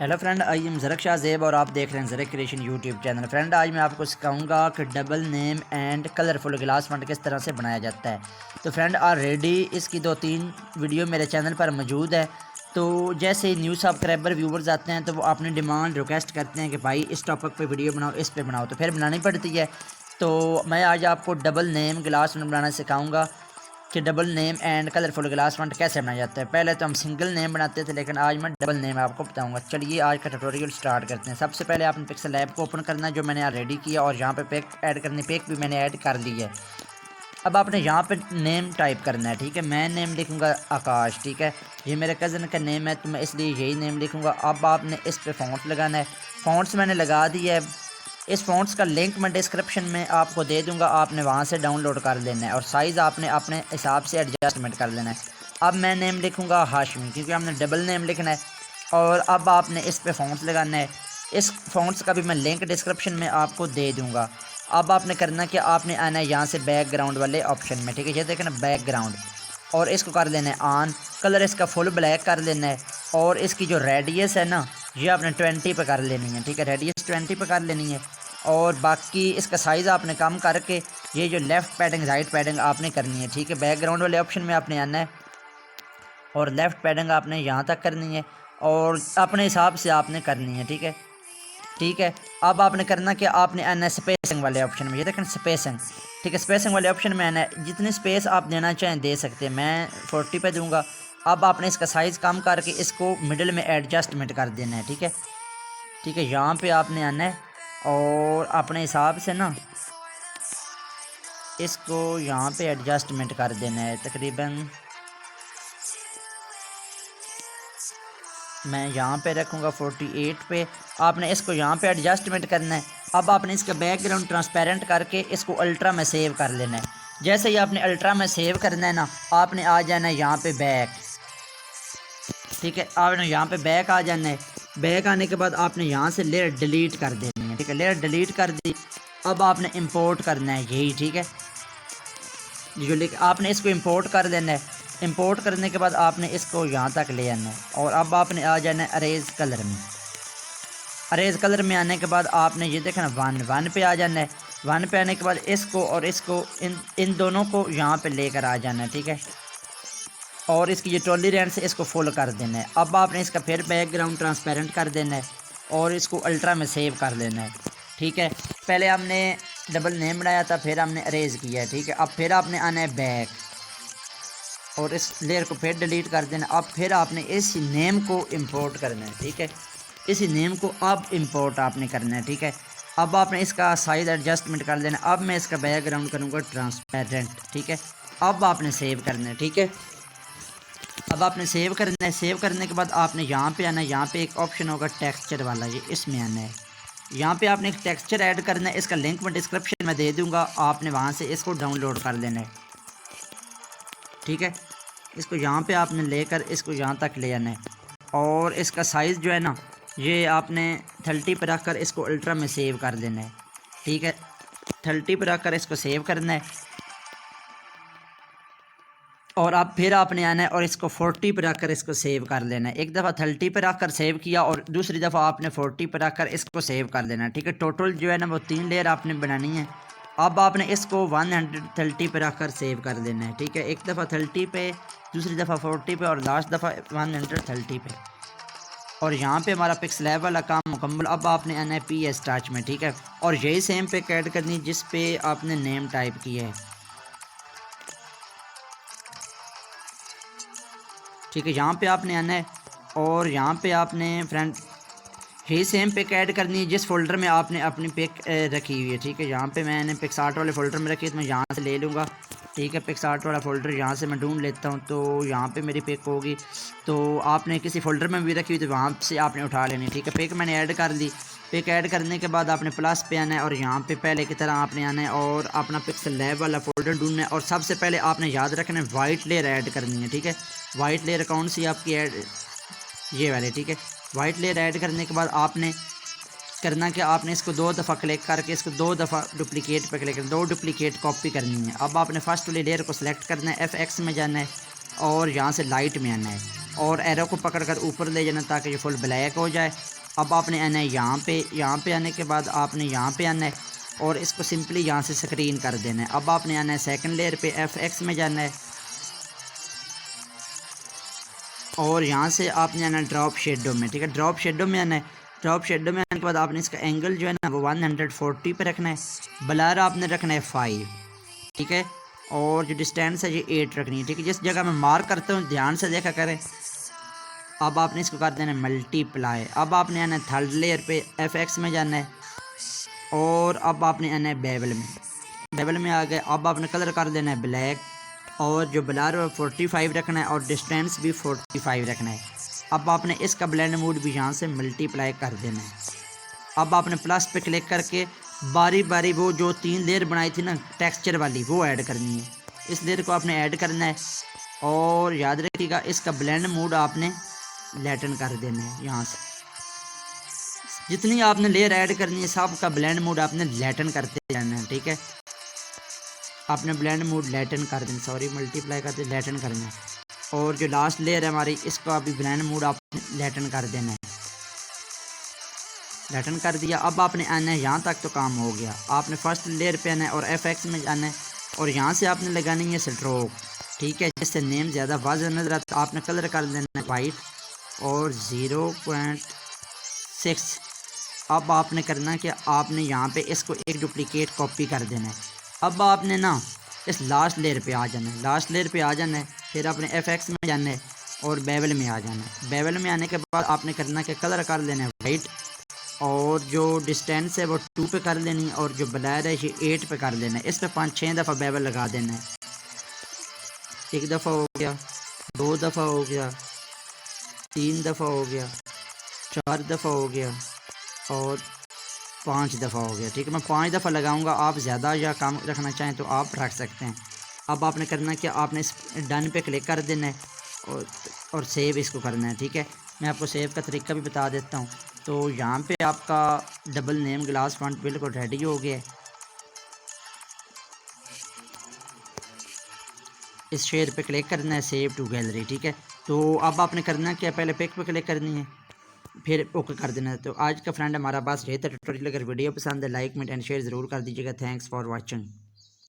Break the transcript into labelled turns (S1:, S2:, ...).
S1: Hello friend, I am Zarak Shah Zeb और आप देख रहे हैं Zarak creation YouTube channel. Friend, आज मैं आपको सिखाऊंगा कि double name and colourful glass font किस तरह से बनाया जाता है। तो फ्रेंड, ऑलरेडी इसकी 2-3 वीडियो मेरे चैनल पर मौजूद है। तो जैसे ही न्यू सब्सक्राइबर व्यूवर्स आते हैं तो वो अपनी डिमांड रिक्वेस्ट करते हैं कि भाई इस टॉपिक पे वीडियो बनाओ, इस पे बनाओ, तो फिर बनानी पड़ती है। तो मैं आज आपको डबल नेम ग्लास फंट बनाना सिखाऊँगा कि double name and colourful glass font कैसे बनाया जाता है। पहले तो हम सिंगल नेम बनाते थे, लेकिन आज मैं डबल नेम आपको बताऊंगा। चलिए आज का ट्यूटोरियल स्टार्ट करते हैं। सबसे पहले आपने पिक्सल ऐप को ओपन करना है, जो मैंने ऑलरेडी किया, और यहाँ पे पेक ऐड करनी, पेक भी मैंने ऐड कर ली है। अब आपने यहाँ पे नेम टाइप करना है, ठीक है। मैं नेम लिखूँगा आकाश, ठीक है। ये मेरे कज़न का नेम है तो मैं इसलिए यही नेम लिखूँगा। अब आपने इस पर फ़ॉन्ट लगाना है। फ़ॉन्ट्स मैंने लगा दिया है। इस फ़ॉन्ट्स का लिंक मैं डिस्क्रिप्शन में आपको दे दूंगा, आपने वहाँ से डाउनलोड कर लेना है, और साइज़ आपने अपने हिसाब से एडजस्टमेंट कर लेना है। अब मैं नेम लिखूँगा हाशमी, क्योंकि हमने डबल नेम लिखना है। और अब आपने इस पे फ़ॉन्ट्स लगाना है। इस फ़ॉन्ट्स का भी मैं लिंक डिस्क्रिप्शन में आपको दे दूँगा। अब आपने करना कि आपने आना है यहाँ से बैकग्राउंड वाले ऑप्शन में, ठीक है। ये देखें ना, बैकग्राउंड, और इसको कर लेना है ऑन। कलर इसका फुल ब्लैक कर लेना है, और इसकी जो रेडियस है ना, ये आपने 20 पे कर लेनी है, ठीक है। रेडियस 20 पे कर लेनी है। और बाकी इसका साइज़ आपने कम करके ये जो लेफ़्ट पैडिंग राइट पैडिंग आपने करनी है, ठीक है। बैकग्राउंड वाले ऑप्शन में आपने आना है, और लेफ़्ट पैडिंग आपने यहाँ तक करनी है, और अपने हिसाब से आपने करनी है, ठीक है। ठीक है। अब आपने करना कि आपने आना है स्पेसिंग वाले ऑप्शन में। ये देखें स्पेसिंग, ठीक है। स्पेसिंग वाले ऑप्शन में आना है। जितनी स्पेस आप देना चाहें दे सकते हैं, मैं 40 पे दूंगा। अब आपने इसका साइज़ कम करके इसको मिडिल में एडजस्टमेंट कर देना है, ठीक है। ठीक है, यहाँ पे आपने आना है, और अपने हिसाब से ना इसको यहाँ पे एडजस्टमेंट कर देना है। तकरीबन मैं यहाँ पे रखूँगा 48 पे। आपने इसको यहाँ पे एडजस्टमेंट करना है। अब आपने इसका बैकग्राउंड ट्रांसपेरेंट करके इसको अल्ट्रा में सेव कर लेना है। जैसे ही आपने अल्ट्रा में सेव करना है ना, आपने आ जाना है यहाँ पे बैक, ठीक है। आपने यहाँ पे बैक आ जाना है। बैक आने के बाद आपने यहाँ से लेयर डिलीट कर देनी है, ठीक है। लेयर डिलीट कर दी। अब आपने इंपोर्ट करना है यही, ठीक है। जो आपने इसको इंपोर्ट कर देना है। इंपोर्ट करने के बाद आपने इसको यहाँ तक ले आना है, और अब आपने आ जाना है अरेज कलर में। अरेज कलर में आने के बाद आपने ये देखना वन पे आ जाना है। वन पे आने के बाद इसको और इसको इन दोनों को यहाँ पे लेकर आ जाना है, ठीक है। और इसकी ये ट्रॉली रेंज से इसको फुल कर देना है। अब आपने इसका फिर बैकग्राउंड ट्रांसपेरेंट कर देना है, और इसको अल्ट्रा में सेव कर लेना है, ठीक है। पहले हमने डबल नेम बनाया था, फिर हमने अरेज किया है, ठीक है। अब फिर आपने आना है बैक, और इस लेयर को फिर डिलीट कर देना। अब फिर आपने इस नेम को इंपोर्ट करना है, ठीक है। इसी नेम को अब इंपोर्ट आपने करना है, ठीक है। अब आपने इसका साइज़ एडजस्टमेंट कर देना। अब मैं इसका बैकग्राउंड करूँगा ट्रांसपेरेंट, ठीक है। अब आपने सेव करना है, ठीक है। अब आपने सेव करना है। सेव करने के बाद आपने यहाँ पे आना है। यहाँ पे एक ऑप्शन होगा टेक्सचर वाला, ये इसमें आना है। यहाँ पे आपने एक टेक्सचर ऐड करना है। इसका लिंक मैं डिस्क्रिप्शन में दे दूँगा, आपने वहाँ से इसको डाउनलोड कर लेना है, ठीक है। इसको यहाँ पे आपने लेकर इसको यहाँ तक ले आना है, और इसका साइज़ जो है ना, ये आपने 30 पर रख कर इसको अल्ट्रा में सेव कर देना है, ठीक है। 30 पर रख कर इसको सेव करना है, और अब फिर आपने आना है और इसको 40 पर रख कर इसको सेव कर लेना है। एक दफ़ा 30 पर रख कर सेव किया, और दूसरी दफ़ा आपने 40 पर रख कर इसको सेव कर लेना है, ठीक है। टोटल जो है ना वो 3 लेयर आपने बनानी है। अब आपने इसको 130 पे रख कर सेव कर देना है, ठीक है। एक दफ़ा 30 पे, दूसरी दफ़ा 40 पे, और लास्ट दफ़ा 130 पे। और यहाँ पे हमारा पिक्सल लैब वाला काम मुकम्मल। अब आपने आना है PS टच में, ठीक है। और यही सेम पिक ऐड करनी जिस पे आपने नेम टाइप किया है, ठीक है। यहाँ पे आपने आना है, और यहाँ पे आपने फ्रेंड यही सेम पिक ऐड करनी है जिस फोल्डर में आपने अपनी पिक रखी हुई है, ठीक है। यहाँ पे मैंने पिक्सआर्ट वाले फोल्डर में रखी है, तो मैं यहाँ से ले लूँगा, ठीक है। पिक्सआर्ट वाला फोल्डर यहाँ से मैं ढूंढ लेता हूँ, तो यहाँ पे मेरी पिक होगी। तो आपने किसी फोल्डर में भी रखी हुई तो वहाँ से आपने उठा लेनी, ठीक है। पिक मैंने ऐड कर ली। पिक ऐड करने के बाद आपने प्लस पे आना है, और यहाँ पे पहले की तरह आपने आना है और अपना पिक्सल लैब वाला फोल्डर ढूंढना है। और सबसे पहले आपने याद रखना है वाइट लेयर ऐड करनी है, ठीक है। वाइट लेयर कौन सी आपकी ऐड, ये वाले, ठीक है। वाइट लेयर ऐड करने के बाद आपने करना कि आपने इसको 2 दफ़ा क्लिक करके इसको 2 दफ़ा डुप्लीकेट पे क्लिक करना, 2 डुप्लीकेट कॉपी करनी है। अब आपने फर्स्ट वाली लेयर को सिलेक्ट करना है, FX में जाना है, और यहाँ से लाइट में आना है और एरो को पकड़कर ऊपर ले जाना ताकि ये फुल ब्लैक हो जाए। अब आपने आना है यहाँ पे आने के बाद आपने यहाँ पे आना है और इसको सिंपली यहाँ से स्क्रीन कर देना है। अब आपने आना है सेकंड लेयर पे FX में जाना है और यहाँ से आपने आना है ड्रॉप शेडो में, ठीक है। ड्रॉप शेडो में आना है। ड्रॉप शेडो में आने के बाद आपने इसका एंगल जो है ना वो 140 पे रखना है। ब्लर आपने रखना है 5, ठीक है। और जो डिस्टेंस है ये 8 रखनी है, ठीक है। जिस जगह मैं मार्क करता हूँ ध्यान से देखा करें। अब आपने इसको कर देना है मल्टीप्लाई। अब आपने आना है थर्ड लेयर पे FX में जाना है और अब आपने आना है बेवल में। बेवल में आ गए। अब आपने कलर कर देना है ब्लैक और जो ब्लर 45 रखना है और डिस्टेंस भी 45 रखना है। अब आपने इसका ब्लेंड मोड भी यहाँ से मल्टीप्लाई कर देना है। अब आपने प्लस पे क्लिक करके बारी बारी वो जो 3 लेयर बनाई थी ना टेक्सचर वाली वो ऐड करनी है। इस लेयर को आपने ऐड करना है और याद रखिएगा इसका ब्लेंड मोड आपने लैटन कर देना है। यहाँ से जितनी आपने लेयर ऐड करनी है सब का ब्लेंड मोड आपने लैटन करते जाना है, ठीक है। आपने ब्लेंड मोड लैटन कर देना, सॉरी मल्टीप्लाई करते लैटन करना है। और जो लास्ट लेयर है हमारी इसका अभी ब्लेंड मोड आपने लैटन कर देना है। लैटन कर दिया। अब आपने आना है यहाँ तक तो काम हो गया। आपने फर्स्ट लेयर पे आना है और FX में जाना है और यहाँ से आपने लगानी है स्ट्रोक, ठीक है। जिससे नेम ज़्यादा वाज़ह नजर आता। आपने कलर कर देना है वाइट और 0.6। अब आपने करना कि आपने यहाँ पे इसको एक डुप्लीकेट कॉपी कर देना है। अब आपने ना इस लास्ट लेयर पे आ जाना है। लास्ट लेयर पे आ जाना है फिर आपने FX में जाना है और बेवल में आ जाना है। बेवल में आने के बाद आपने करना कि कलर कर देना है वाइट और जो डिस्टेंस है वो 2 पे कर लेनी है और जो ब्लर है ये 8 पे कर लेना है। इस पर 5-6 दफ़ा बेवल लगा देना है। 1 दफ़ा हो गया, 2 दफ़ा हो गया, 3 दफ़ा हो गया, 4 दफ़ा हो गया और 5 दफ़ा हो गया, ठीक है। मैं 5 दफ़ा लगाऊंगा। आप ज़्यादा या कम रखना चाहें तो आप रख सकते हैं। अब आपने करना कि आपने इस डन पे क्लिक कर देना है और सेव इसको करना है, ठीक है। मैं आपको सेव का तरीका भी बता देता हूँ। तो यहाँ पे आपका डबल नेम ग्लास फॉन्ट बिल्कुल रेडी हो गया है। इस शेयर पे क्लिक करना है सेव टू गैलरी, ठीक है। तो अब आपने करना है क्या पहले पिक पे क्लिक करनी है फिर ओके कर देना है। तो आज का फ्रेंड हमारा पास ये था ट्यूटोरियल। अगर वीडियो पसंद है लाइक कमेंट एंड शेयर ज़रूर कर दीजिएगा। Thanks for watching.